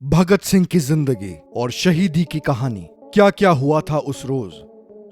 भगत सिंह की जिंदगी और शहीदी की कहानी। क्या क्या हुआ था उस रोज।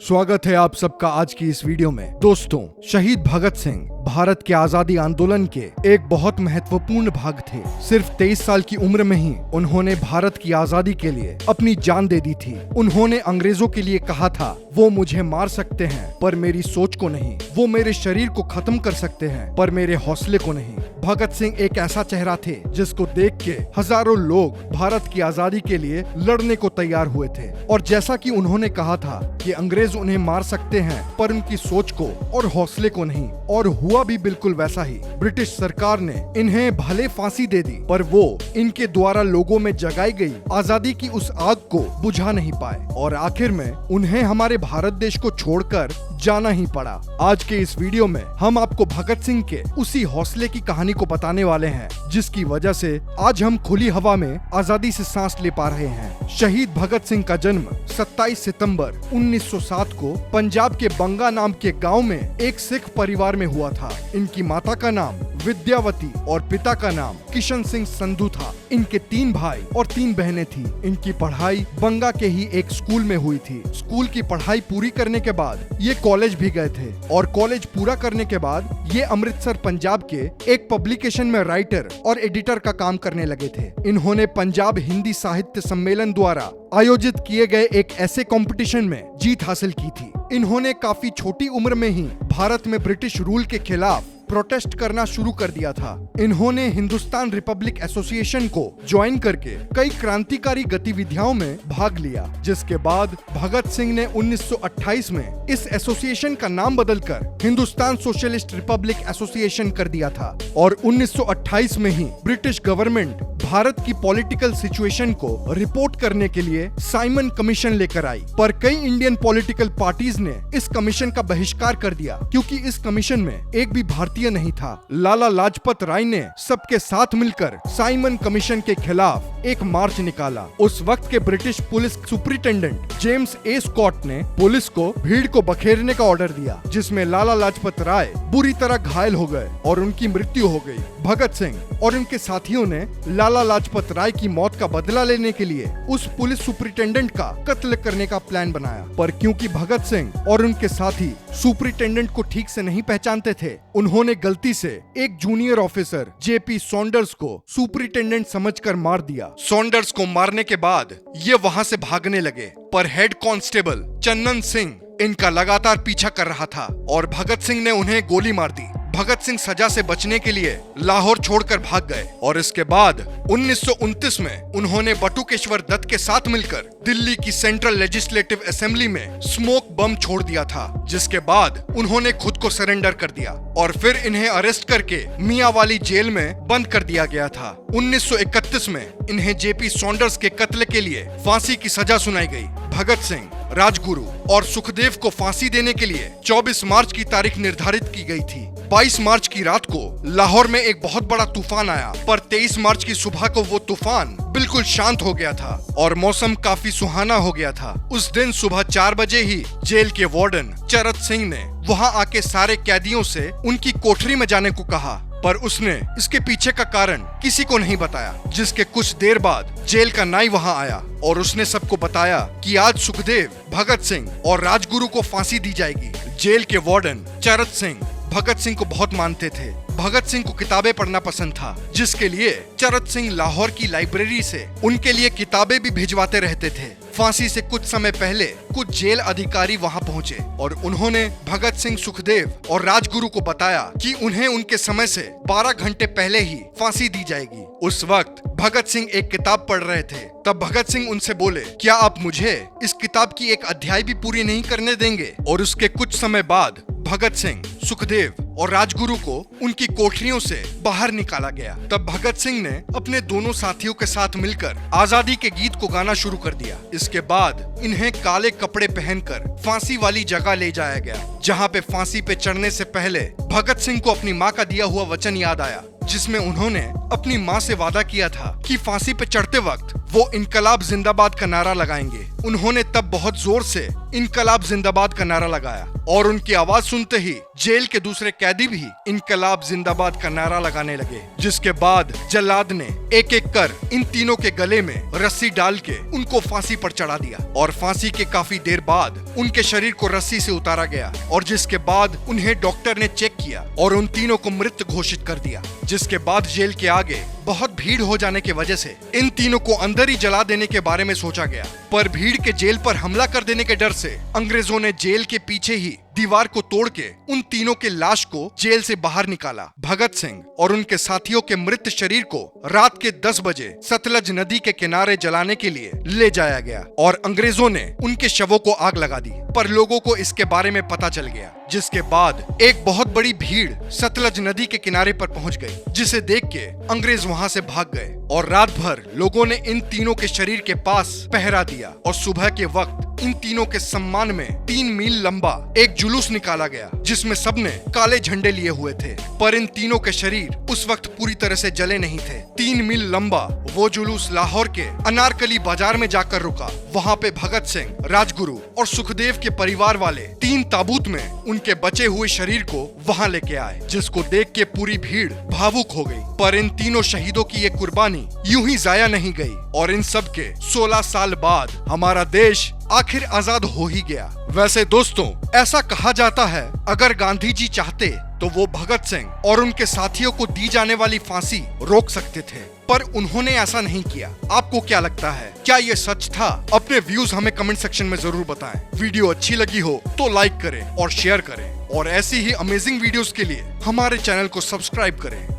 स्वागत है आप सबका आज की इस वीडियो में। दोस्तों, शहीद भगत सिंह भारत के आजादी आंदोलन के एक बहुत महत्वपूर्ण भाग थे। सिर्फ 23 साल की उम्र में ही उन्होंने भारत की आजादी के लिए अपनी जान दे दी थी। उन्होंने अंग्रेजों के लिए कहा था, वो मुझे मार सकते हैं पर मेरी सोच को नहीं, वो मेरे शरीर को खत्म कर सकते हैं पर मेरे हौसले को नहीं। भगत सिंह एक ऐसा चेहरा थे जिसको देख के हजारों लोग भारत की आजादी के लिए लड़ने को तैयार हुए थे। और जैसा कि उन्होंने कहा था कि अंग्रेज उन्हें मार सकते हैं पर उनकी सोच को और हौसले को नहीं, और हुआ भी बिल्कुल वैसा ही। ब्रिटिश सरकार ने इन्हें भले फांसी दे दी पर वो इनके द्वारा लोगों में जगाई गई आजादी की उस आग को बुझा नहीं पाए और आखिर में उन्हें हमारे भारत देश को छोड़कर जाना ही पड़ा। आज के इस वीडियो में हम आपको भगत सिंह के उसी हौसले की कहानी को बताने वाले हैं जिसकी वजह से आज हम खुली हवा में आजादी से सांस ले पा रहे हैं। शहीद भगत सिंह का जन्म 27 सितंबर 1907 को पंजाब के बंगा नाम के गांव में एक सिख परिवार में हुआ था। इनकी माता का नाम विद्यावती और पिता का नाम किशन सिंह संधू था। इनके 3 भाई और 3 बहनें थी। इनकी पढ़ाई बंगा के ही एक स्कूल में हुई थी। स्कूल की पढ़ाई पूरी करने के बाद ये कॉलेज भी गए थे और कॉलेज पूरा करने के बाद ये अमृतसर पंजाब के एक पब्लिकेशन में राइटर और एडिटर का काम करने लगे थे। इन्होंने पंजाब हिंदी साहित्य सम्मेलन द्वारा आयोजित किए गए एक ऐसे कंपटीशन में जीत हासिल की थी। इन्होंने काफी छोटी उम्र में ही भारत में ब्रिटिश रूल के खिलाफ प्रोटेस्ट करना शुरू कर दिया था। इन्होंने हिंदुस्तान रिपब्लिक एसोसिएशन को ज्वाइन करके कई क्रांतिकारी गतिविधियों में भाग लिया, जिसके बाद भगत सिंह ने 1928 में इस एसोसिएशन का नाम बदलकर हिंदुस्तान सोशलिस्ट रिपब्लिक एसोसिएशन कर दिया था। और 1928 में ही ब्रिटिश गवर्नमेंट भारत की पॉलिटिकल सिचुएशन को रिपोर्ट करने के लिए साइमन कमीशन लेकर आई, पर कई इंडियन पॉलिटिकल पार्टीज ने इस कमीशन का बहिष्कार कर दिया क्योंकि इस कमीशन में एक भी भारतीय नहीं था। लाला लाजपत राय ने सबके साथ मिलकर साइमन कमीशन के खिलाफ एक मार्च निकाला। उस वक्त के British police superintendent James A Scott ने पुलिस को भीड़ को बखेरने का ऑर्डर दिया, जिसमें लाला लाजपत राय बुरी तरह घायल हो गए और उनकी मृत्यु हो गई। भगत सिंह और उनके साथियों ने लाला लाजपत राय की मौत का बदला लेने के लिए उस पुलिस सुपरिटेंडेंट का कत्ल करने का प्लान बनाया, पर क्योंकि भगत सिंह और उनके साथी सुपरिटेंडेंट को ठीक से नहीं पहचानते थे, उन्होंने गलती से एक जूनियर ऑफिसर जेपी सॉन्डर्स को सुपरिटेंडेंट समझकर मार दिया। सॉन्डर्स को मारने के बाद ये वहां से भागने लगे, पर हेड कांस्टेबल चन्नन सिंह इनका लगातार पीछा कर रहा था और भगत सिंह ने उन्हें गोली मार दी। भगत सिंह सजा से बचने के लिए लाहौर छोड़कर भाग गए और इसके बाद 1929 में उन्होंने बटुकेश्वर दत्त के साथ मिलकर दिल्ली की सेंट्रल लेजिस्लेटिव असेंबली में स्मोक बम छोड़ दिया था, जिसके बाद उन्होंने खुद को सरेंडर कर दिया और फिर इन्हें अरेस्ट करके मियांवाली जेल में बंद कर दिया गया था। 1931 में इन्हें जेपी सॉन्डर्स के कत्ल के लिए फांसी की सजा सुनाई गई। भगत सिंह, राजगुरु और सुखदेव को फांसी देने के लिए 24 मार्च की तारीख निर्धारित की गई थी। 22 मार्च की रात को लाहौर में एक बहुत बड़ा तूफान आया, पर 23 मार्च की सुबह को वो तूफान बिल्कुल शांत हो गया था और मौसम काफी सुहाना हो गया था। उस दिन सुबह 4 बजे ही जेल के वार्डन चरत सिंह ने वहां आके सारे कैदियों से उनकी कोठरी में जाने को कहा, पर उसने इसके पीछे का कारण किसी को नहीं बताया। जिसके कुछ देर बाद जेल का नाई वहां आया और उसने सबको बताया कि आज सुखदेव, भगत सिंह और राजगुरु को फांसी दी जाएगी। जेल के वार्डन चरत सिंह भगत सिंह को बहुत मानते थे। भगत सिंह को किताबें पढ़ना पसंद था, जिसके लिए चरत सिंह लाहौर की लाइब्रेरी से उनके लिए किताबें भी भिजवाते रहते थे। फांसी से कुछ समय पहले कुछ जेल अधिकारी वहां पहुंचे और उन्होंने भगत सिंह, सुखदेव और राजगुरु को बताया कि उन्हें उनके समय से 12 घंटे पहले ही फांसी दी जाएगी। उस वक्त भगत सिंह एक किताब पढ़ रहे थे। तब भगत सिंह उनसे बोले, क्या आप मुझे इस किताब की एक अध्याय भी पूरी नहीं करने देंगे? और उसके कुछ समय बाद भगत सिंह, सुखदेव और राजगुरु को उनकी कोठरियों से बाहर निकाला गया। तब भगत सिंह ने अपने दोनों साथियों के साथ मिलकर आजादी के गीत को गाना शुरू कर दिया। इसके बाद इन्हें काले कपड़े पहनकर फांसी वाली जगह ले जाया गया, जहां पे फांसी पे चढ़ने से पहले भगत सिंह को अपनी माँ का दिया हुआ वचन याद आया, जिसमें उन्होंने अपनी माँ से वादा किया था कि फांसी पे चढ़ते वक्त वो इनकलाब जिंदाबाद का नारा लगाएंगे। उन्होंने तब बहुत जोर से इनकलाब जिंदाबाद का नारा लगाया और उनकी आवाज सुनते ही जेल के दूसरे कैदी भी इनकलाब जिंदाबाद का नारा लगाने लगे, जिसके बाद जल्लाद ने एक एक कर इन तीनों के गले में रस्सी डाल के उनको फांसी पर चढ़ा दिया और फांसी के काफी देर बाद उनके शरीर को रस्सी से उतारा गया और जिसके बाद उन्हें डॉक्टर ने चेक किया और उन तीनों को मृत घोषित कर दिया। जिसके बाद जेल के आगे बहुत भीड़ हो जाने की वजह से इन तीनों को अंदर ही जला देने के बारे में सोचा गया, पर भीड़ के जेल पर हमला कर देने के डर से अंग्रेजों ने जेल के पीछे ही दीवार को तोड़ के उन तीनों के लाश को जेल से बाहर निकाला। भगत सिंह और उनके साथियों के मृत शरीर को रात के 10 बजे सतलज नदी के किनारे जलाने के लिए ले जाया गया और अंग्रेजों ने उनके शवों को आग लगा दी, पर लोगों को इसके बारे में पता चल गया, जिसके बाद एक बहुत बड़ी भीड़ सतलज नदी के किनारे पर पहुंच गई, जिसे देख के अंग्रेज वहां से भाग गए और रात भर लोगों ने इन तीनों के शरीर के पास पहरा दिया और सुबह के वक्त इन तीनों के सम्मान में 3 मील लंबा एक जुलूस निकाला गया, जिसमें सबने काले झंडे लिए हुए थे, पर इन तीनों के शरीर उस वक्त पूरी तरह से जले नहीं थे। 3 मील लंबा वो जुलूस लाहौर के अनारकली बाजार में जाकर रुका। वहाँ पे भगत सिंह, राजगुरु और सुखदेव के परिवार वाले 3 ताबूत में उनके बचे हुए शरीर को वहाँ लेके आए, जिसको देख के पूरी भीड़ भावुक हो गई। पर इन तीनों शहीदों की ये कुर्बानी यूं ही जाया नहीं गई और इन सब के 16 साल बाद हमारा देश आखिर आजाद हो ही गया। वैसे दोस्तों, ऐसा कहा जाता है अगर गांधी जी चाहते तो वो भगत सिंह और उनके साथियों को दी जाने वाली फांसी रोक सकते थे, पर उन्होंने ऐसा नहीं किया। आपको क्या लगता है, क्या ये सच था? अपने व्यूज हमें कमेंट सेक्शन में जरूर बताएं। वीडियो अच्छी लगी हो तो लाइक करें और शेयर करें और ऐसी ही अमेजिंग वीडियोस के लिए हमारे चैनल को सब्सक्राइब करें।